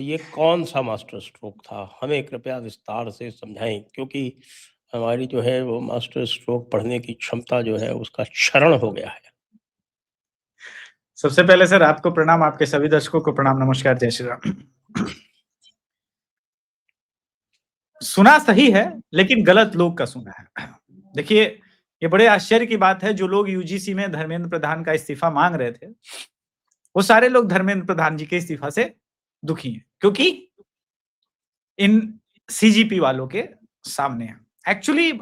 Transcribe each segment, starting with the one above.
ये कौन-सा master stroke था? हमें कृपया विस्तार से समझाएँ, क्योंकि हमारी जो है वो मास्टर स्ट्रोक पढ़ने की क्षमता जो है उसका क्षरण हो गया है। सबसे पहले सर आपको प्रणाम, आपके सभी दर्शकों को प्रणाम, नमस्कार, जय श्री राम। सुना सही है, लेकिन गलत लोग का सुना है। देखिए, ये बड़े आश्चर्य की बात है, जो लोग यूजीसी में धर्मेंद्र प्रधान का इस्तीफा मांग रहे थे, वो सारे लोग धर्मेंद्र प्रधान जी के इस्तीफा से दुखी हैं, क्योंकि इन सीजीपी वालों के सामने है। एक्चुअली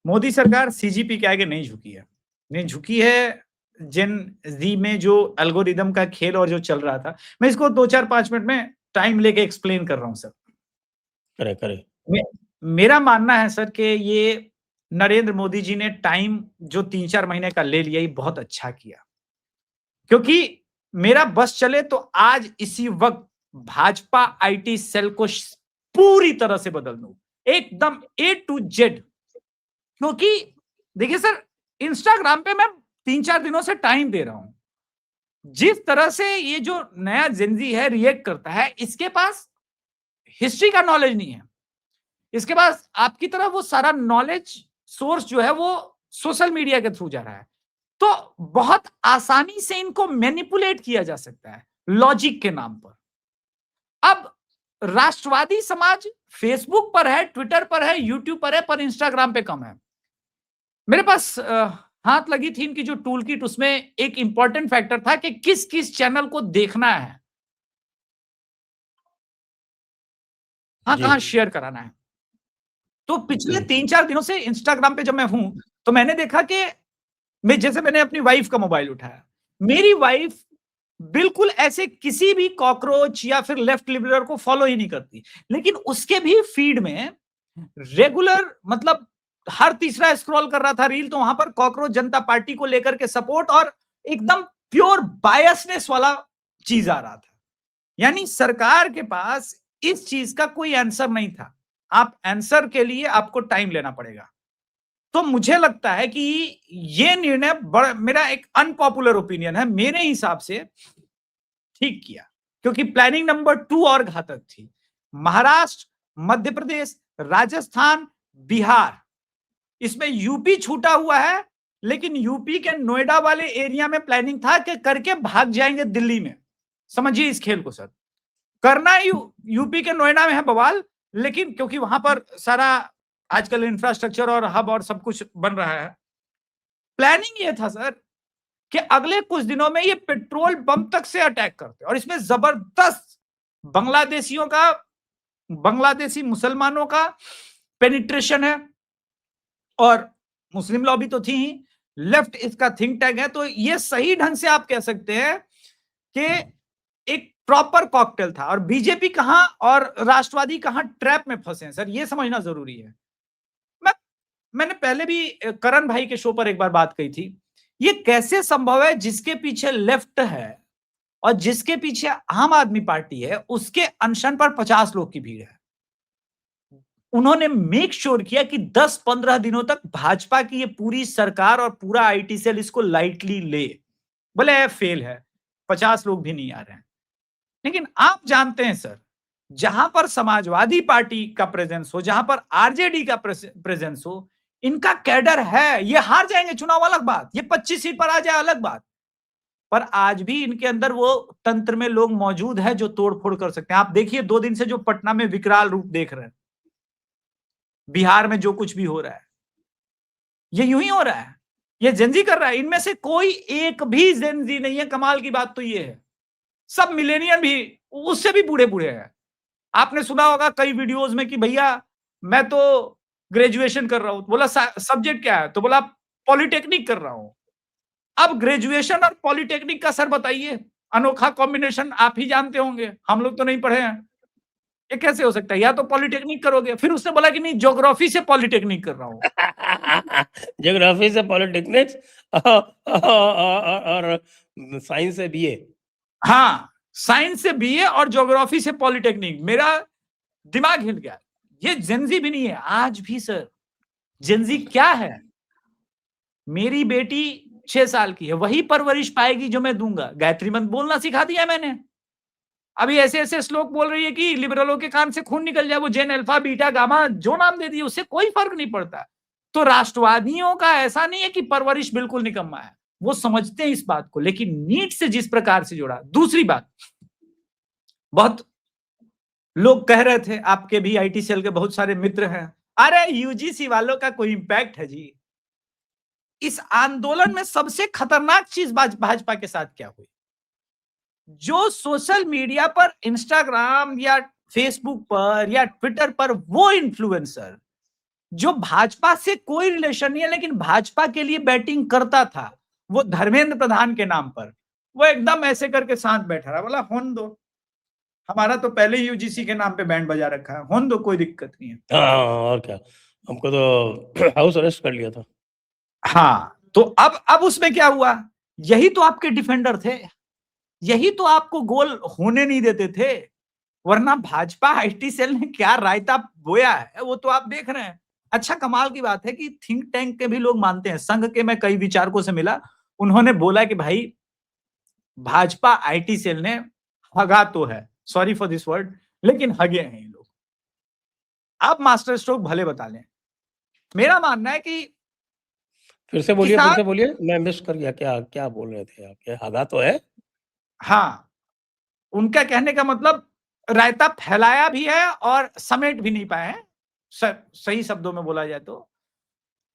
मोदी सरकार सीजीपी के आगे नहीं झुकी है, नहीं झुकी है। जेन जी में जो एल्गोरिदम का खेल और जो चल रहा था, मैं इसको 2-4-5 मिनट में टाइम लेके एक्सप्लेन कर रहा हूं सर। करें। मेरा मानना है सर कि ये नरेंद्र मोदी जी ने टाइम जो 3-4 महीने का ले लिया, ये बहुत अच्छा किया, क्योंकि मेरा बस चले तो आज इसी वक्त भाजपा आईटी सेल को पूरी तरह से बदल दूं, एकदम ए टू जेड। क्योंकि देखिए सर, इंस्टाग्राम पे मैं 3-4 दिनों से टाइम दे रहा हूं, जिस तरह से ये जो नया जेनजी है रिएक्ट करता है, इसके पास हिस्ट्री का नॉलेज नहीं है, इसके पास आपकी तरह वो सारा नॉलेज सोर्स जो है वो सोशल मीडिया के थ्रू जा रहा है, तो बहुत आसानी से इनको मैनिपुलेट किया जा सकता है लॉजिक के नाम पर। अब राष्ट्रवादी समाज फेसबुक पर है, ट्विटर पर है, यूट्यूब पर है, पर इंस्टाग्राम पे कम है। मेरे पास हाथ लगी थी इनकी जो टूल किट, उसमें एक इंपॉर्टेंट फैक्टर था कि किस किस चैनल को देखना है, कहां शेयर कराना है। तो पिछले 3-4 दिनों से इंस्टाग्राम पे जब मैं हूं, तो मैंने देखा कि मैंने अपनी वाइफ का मोबाइल उठाया, मेरी वाइफ बिल्कुल ऐसे किसी भी कॉकरोच या फिर लेफ्ट लिबरल को फॉलो ही नहीं करती, लेकिन उसके भी फीड में रेगुलर, मतलब हर तीसरा स्क्रॉल कर रहा था रील, तो वहां पर कॉकरोच जनता पार्टी को लेकर के सपोर्ट और एकदम प्योर बायसनेस वाला चीज आ रहा था। यानी सरकार के पास इस चीज का कोई आंसर नहीं था। आप आंसर के लिए आपको टाइम लेना पड़ेगा। तो मुझे लगता है कि ये निर्णय मेरा एक अनपॉपुलर ओपिनियन है, मेरे हिसाब से ठीक किया, क्योंकि प्लानिंग नंबर 2 और घातक थी। महाराष्ट्र, मध्य प्रदेश, राजस्थान, बिहार, इसमें यूपी छूटा हुआ है, लेकिन यूपी के नोएडा वाले एरिया में प्लानिंग था कि करके भाग जाएंगे दिल्ली में। समझिए इस खेल को सर, करना यूपी के नोएडा में है बवाल, लेकिन क्योंकि वहां पर सारा आजकल इंफ्रास्ट्रक्चर और हब और सब कुछ बन रहा है, प्लानिंग ये था सर कि अगले कुछ दिनों में ये पेट्रोल पंप तक से अटैक करते, और इसमें जबरदस्त बांग्लादेशी मुसलमानों का पेनिट्रेशन है, और मुस्लिम लॉबी तो थी ही, लेफ्ट इसका थिंक टैंक है। तो ये सही ढंग से आप कह सकते हैं कि एक प्रॉपर कॉकटेल था, और बीजेपी कहां और राष्ट्रवादी कहां ट्रैप में फंसे हैं सर, ये समझना जरूरी है। मैंने पहले भी करण भाई के शो पर एक बार बात कही थी, ये कैसे संभव है जिसके पीछे लेफ्ट है और जिसके पीछे आम आदमी पार्टी है, उसके अनशन पर 50 लोग की भीड़ है। उन्होंने मेक श्योर किया कि 10-15 दिनों तक भाजपा की ये पूरी सरकार और पूरा आईटी सेल इसको लाइटली ले, बोले फेल है, 50 लोग भी नहीं आ रहे हैं। लेकिन आप जानते हैं सर, जहां पर समाजवादी पार्टी का प्रेजेंस हो, जहां पर आरजेडी का प्रेजेंस हो, इनका कैडर है। ये हार जाएंगे चुनाव अलग बात, ये 25 सीट पर आ जाए अलग बात, पर आज भी इनके अंदर वो तंत्र में लोग मौजूद है जो तोड़फोड़ कर सकते हैं। आप देखिए 2 दिन से जो पटना में विकराल रूप देख रहे हैं, बिहार में जो कुछ भी हो रहा है, ये यूं ही हो रहा है, ये जेनजी कर रहा है। इनमें से कोई एक भी जेनजी नहीं है। कमाल की बात तो ये है, सब मिलेनियम भी, उससे भी बूढ़े बूढ़े हैं। आपने सुना होगा कई वीडियोस में कि भैया मैं तो ग्रेजुएशन कर रहा हूं, बोला सब्जेक्ट क्या है, तो बोला पॉलिटेक्निक कर रहा हूं। अब ग्रेजुएशन और पॉलिटेक्निक का सर बताइए, अनोखा कॉम्बिनेशन आप ही जानते होंगे, हम लोग तो नहीं पढ़े हैं, ये कैसे हो सकता है? या तो पॉलिटेक्निक करोगे, फिर उसने बोला कि नहीं ज्योग्राफी से पॉलिटेक्निक कर रहा हूं। ज्योग्राफी से पॉलिटेक्निक्स और साइंस से बीए। हाँ, साइंस से बीए और ज्योग्राफी से पॉलिटेक्निक। मेरा दिमाग हिल गया। ये जेनजी भी नहीं है आज भी सर। जेनजी क्या है? मेरी बेटी 6 साल की है, वही परवरिश पाएगी जो मैं दूंगा। गायत्री मंत्र बोलना सिखा दिया मैंने, अभी ऐसे ऐसे श्लोक बोल रही है कि लिबरलों के कान से खून निकल जाए, वो जेन अल्फा बीटा गामा जो नाम दे दिए उससे कोई फर्क नहीं पड़ता। तो राष्ट्रवादियों का ऐसा नहीं है कि परवरिश बिल्कुल निकम्मा है, वो समझते हैं इस बात को, लेकिन नीट से जिस प्रकार से जोड़ा। दूसरी बात, बहुत लोग कह रहे थे, आपके भी आईटी सेल के बहुत सारे मित्र हैं, अरे यूजीसी वालों का कोई इंपैक्ट है जी। इस आंदोलन में सबसे खतरनाक चीज भाजपा के साथ क्या हुई, जो सोशल मीडिया पर, इंस्टाग्राम या फेसबुक पर या ट्विटर पर वो इन्फ्लुएंसर जो भाजपा से कोई रिलेशन नहीं है लेकिन भाजपा के लिए बैटिंग करता था, वो धर्मेंद्र प्रधान के नाम पर, वो एकदम ऐसे करके शांत बैठा रहा, बोला होन दो, हमारा तो पहले ही यूजीसी के नाम पे बैंड बजा रखा है, होन दो, कोई दिक्कत नहीं है। हाँ, और क्या, हमको तो हाउस अरेस्ट कर लिया था। हाँ, तो अब उसमें क्या हुआ, यही तो आपके डिफेंडर थे, यही तो आपको गोल होने नहीं देते थे, वरना भाजपा आईटी सेल ने क्या रायता बोया है वो तो आप देख रहे हैं। अच्छा, कमाल की बात है कि थिंक टैंक के भी लोग मानते हैं, संघ के मैं कई विचारकों से मिला, उन्होंने बोला कि भाई भाजपा आईटी सेल ने हगा तो है, सॉरी फॉर दिस वर्ड, लेकिन हगे हैं ये लोग। आप मास्टर स्ट्रोक भले बता लें, मेरा मानना है कि फिर से बोलिए, किसान, मैं मिस कर गया, क्या क्या बोल रहे थे आप, क्या हगा तो है? हाँ, उनका कहने का मतलब रायता फैलाया भी है और समेट भी नहीं पाए हैं, सही शब्दों में बोला जाए तो,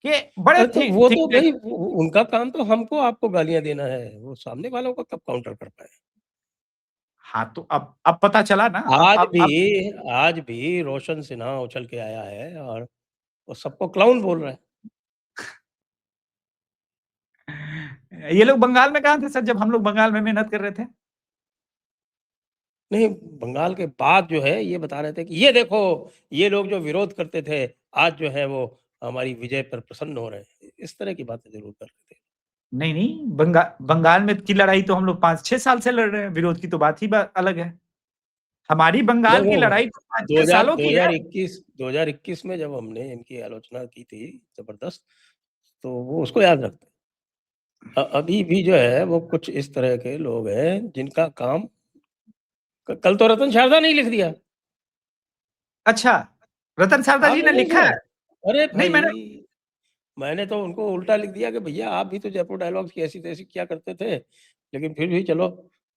कि बड़े अरे तो वो तो थिंक भाई टैंक। उनका काम तो हमको आपको गालियां देना है, वो सामने वालों को कब काउंटर कर पाए। हाँ, तो अब पता चला ना, आज अब भी अब आज भी रोशन सिन्हा उछल के आया है और वो सबको क्लाउन बोल रहा है। ये लोग बंगाल में कहाँ थे सर, जब हम लोग बंगाल में मेहनत कर रहे थे? नहीं, बंगाल के बाद जो है ये बता रहे थे कि ये देखो, ये लोग जो विरोध करते थे आज जो है वो हमारी विजय पर प्रसन्न हो रहे हैं। इस तरह की बातें ज़रूर कर रहे थे। नहीं नहीं, बंगाल में की लड़ाई तो हम लोग 5-6 साल से लड़ रहे हैं, विरोध की तो बात ही अलग है। हमारी जब बंगाल की वो लड़ाई तो 5-6 2000 सालों की है। 2021 में जब हमने इनकी आलोचना की थी ज़बरदस्त, तो वो उसको याद रखते हैं। अभी भी जो है वो कुछ इस तरह के लोग हैं जिनका काम कल तो रतन शारदा ने ही लिख दिया। अच्छा, रतन शारदा जी आपने ने नहीं लिखा सुना? है? अरे नहीं, मैंने, भाई, मैंने तो उनको उल्टा लिख दिया कि भैया आप भी तो जयपुर डायलॉग्स की ऐसी-तैसी किया करते थे, लेकिन फिर भी चलो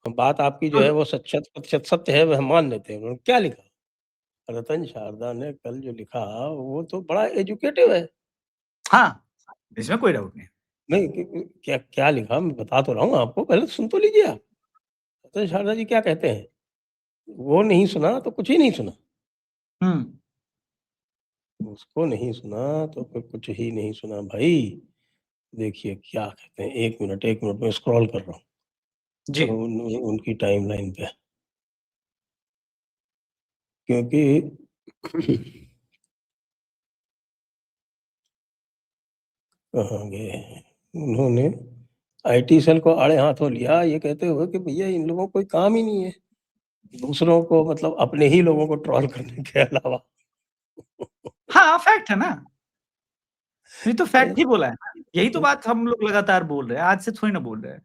बात आपकी जो तो है वो शत प्रतिशत सत्य है, वह हम मान लेते हैं। उन्होंने क्या लिखा? रतन शारदा ने कल जो लिखा वो तो बड़ा एजुकेटिव है। हाँ, इसमें कोई डाउट नहीं। नहीं क्या क्या लिखा मैं बता तो रहा हूँ आपको, पहले सुन तो लीजिए आप। रतन शारदा जी क्या कहते हैं? वो नहीं सुना तो कुछ ही नहीं सुना। हम्म। उसको नहीं सुना तो फिर कुछ ही नहीं सुना भाई। देखिए क्या कहते हैं, 1 मिनट में स्क्रॉल कर रहा हूँ। जी। उनकी टाइमलाइन पे, क्योंकि कहाँ गए हैं? उन्होंने आईटी सेल को आड़े हाथों लिया ये कहते हुए कि भैया इन लोगों को कोई काम ही नहीं है, दूसरों को मतलब अपने ही लोगों को ट्रोल करने के अलावा। हाँ, फैक्ट है ना, ये तो फैक्ट ही बोला है ना, यही तो बात हम लोग लगातार बोल रहे हैं, आज से थोड़ी ना बोल रहे हैं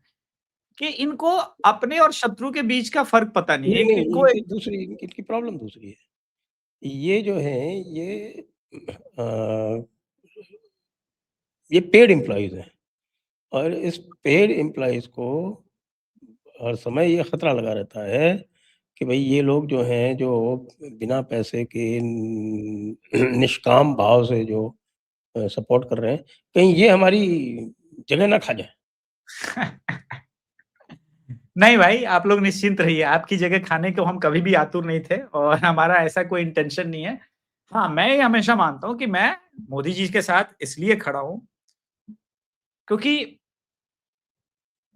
कि इनको अपने और शत्रु के बीच का फर्क पता नहीं है, नहीं, नहीं, इनको इनकी दूसरी इनकी प्रॉब्लम दूसरी है। ये जो हैं अ, ये पेड एम्प्लॉइज़ हैं और इस पेड एम्प्लॉइज़ को हर समय ये खतरा लगा रहता है कि भई ये लोग जो हैं, जो बिना पैसे के निष्काम भाव से जो सपोर्ट कर रहे हैं, कहीं ये हमारी जगह ना खा जाएँ। नहीं भाई, आप लोग निश्चिंत रहिए, आपकी जगह खाने को हम कभी भी आतुर नहीं थे और हमारा ऐसा कोई इंटेंशन नहीं है। हाँ, मैं ये हमेशा मानता हूँ कि मैं मोदी जी के साथ इसलिए खड़ा हूँ, क्योंकि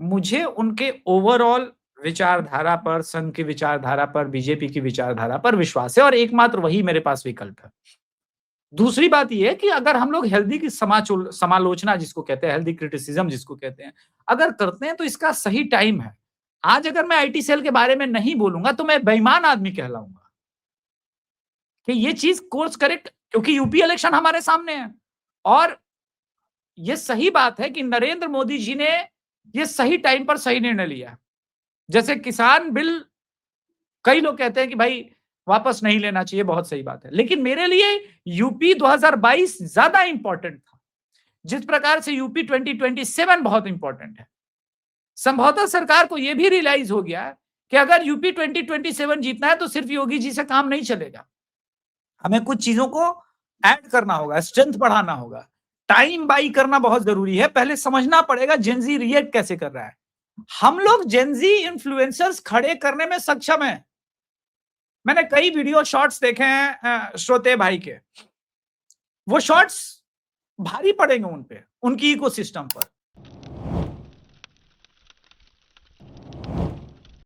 मुझे उनके ओवरऑल विचारधारा पर, संघ की विचारधारा पर, बीजेपी की विचारधारा पर विश्वास है और एकमात्र वही मेरे पास विकल्प है। दूसरी बात ये है कि अगर हम लोग हेल्दी की समालोचना जिसको कहते हैं, हेल्दी क्रिटिसिज्म जिसको कहते हैं, अगर करते हैं तो इसका सही टाइम है। आज अगर मैं आईटी सेल के बारे में नहीं बोलूंगा तो मैं बेईमान आदमी कहलाऊंगा कि ये चीज कोर्स करेक्ट, क्योंकि यूपी इलेक्शन हमारे सामने है और ये सही बात है कि नरेंद्र मोदी जी ने ये सही टाइम पर सही निर्णय लिया। जैसे किसान बिल कई लोग कहते हैं कि भाई वापस नहीं लेना चाहिए, बहुत सही बात है, लेकिन मेरे लिए यूपी 2022 ज्यादा इंपॉर्टेंट था, जिस प्रकार से यूपी 2027 बहुत इंपॉर्टेंट है। संभवतः सरकार को यह भी रियलाइज हो गया कि अगर यूपी 2027 जीतना है तो सिर्फ योगी जी से काम नहीं चलेगा, हमें कुछ चीजों को ऐड करना होगा, स्ट्रेंथ बढ़ाना होगा, टाइम बाई करना बहुत जरूरी है। पहले समझना पड़ेगा जेनजी रिएक्ट कैसे कर रहा है। हम लोग जेनजी इन्फ्लुएंसर्स खड़े करने में सक्षम हैं। मैंने कई वीडियो शॉर्ट्स देखे हैं श्रोते भाई के, वो शॉर्ट्स भारी पड़ेंगे उन पे, उनकी इकोसिस्टम पर।